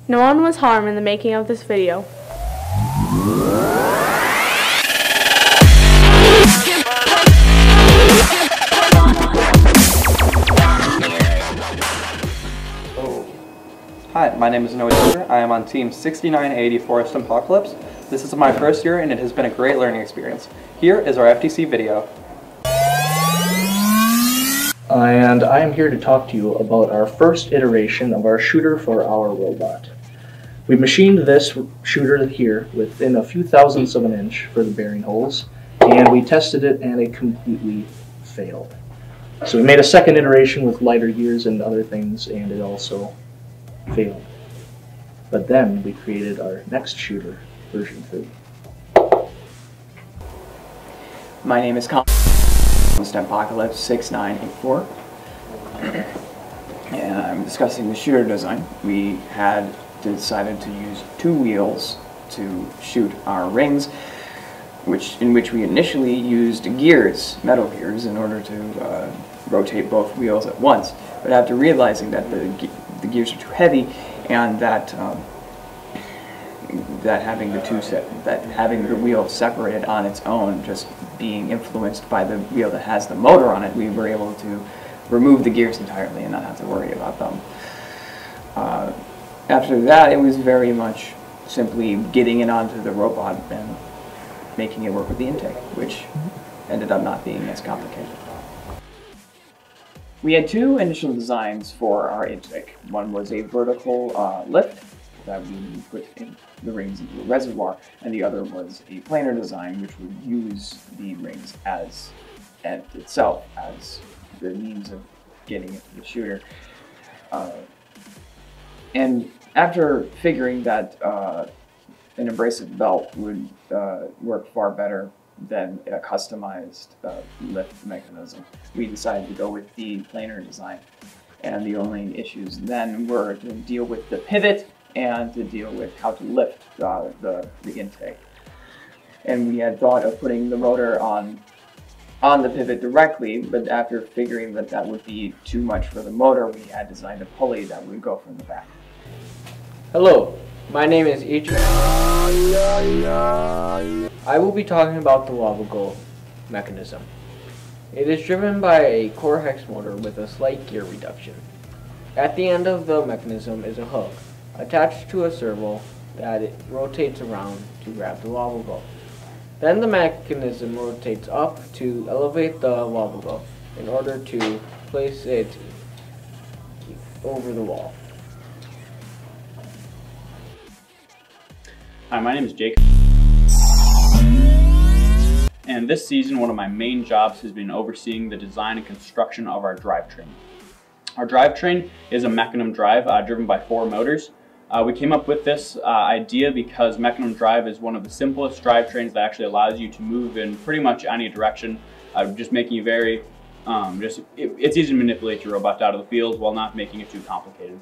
No one was harmed in the making of this video. Hi, my name is Noah. I am on team 6980 for Stempocalypse. This is my first year and it has been a great learning experience. Here is our FTC video. And I am here to talk to you about our first iteration of our shooter for our robot. We machined this shooter here within a few thousandths of an inch for the bearing holes, and we tested it and it completely failed. So we made a second iteration with lighter gears and other things, and it also failed. But then we created our next shooter, version 3. My name is Colin from Stempocalypse 6984, and I'm discussing the shooter design. We had decided to use 2 wheels to shoot our rings, in which we initially used gears, metal gears, in order to rotate both wheels at once. But after realizing that the gears are too heavy, and that having the wheel separated on its own, just being influenced by the wheel that has the motor on it, we were able to remove the gears entirely and not have to worry about them. After that, it was very much simply getting it onto the robot and making it work with the intake, which ended up not being as complicated. We had 2 initial designs for our intake. One was a vertical lift that we put in the rings into a reservoir, and the other was a planar design which would use the rings as itself as the means of getting it to the shooter. And after figuring that an abrasive belt would work far better than a customized lift mechanism, we decided to go with the planar design. And the only issues then were to deal with the pivot and to deal with how to lift the intake. And we had thought of putting the rotor on the pivot directly, but after figuring that that would be too much for the motor, we had designed a pulley that would go from the back. Hello, my name is Adrian. I will be talking about the lava glow mechanism. It is driven by a core hex motor with a slight gear reduction. At the end of the mechanism is a hook attached to a servo that it rotates around to grab the lava glow. Then the mechanism rotates up to elevate the lava glow in order to place it over the wall. Hi, my name is Jake. And this season, one of my main jobs has been overseeing the design and construction of our drivetrain. Our drivetrain is a mechanism drive driven by 4 motors. We came up with this idea because mechanism drive is one of the simplest drivetrains that actually allows you to move in pretty much any direction, just making you very, it's easy to manipulate your robot out of the field while not making it too complicated.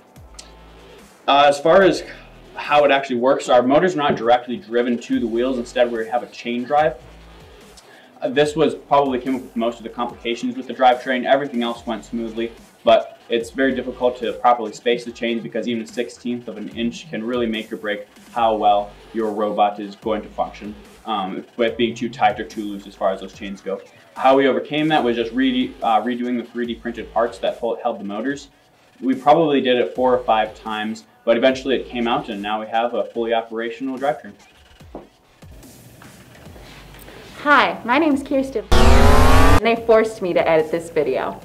As far as how it actually works, our motors are not directly driven to the wheels. Instead, we have a chain drive. This was probably came up with most of the complications with the drivetrain. Everything else went smoothly, but it's very difficult to properly space the chains because even a 1/16 of an inch can really make or break how well your robot is going to function, with being too tight or too loose as far as those chains go. How we overcame that was just redoing the 3D printed parts that held the motors. We probably did it 4 or 5 times, but eventually it came out and now we have a fully operational drivetrain. Hi, my name's Kirsten, and they forced me to edit this video.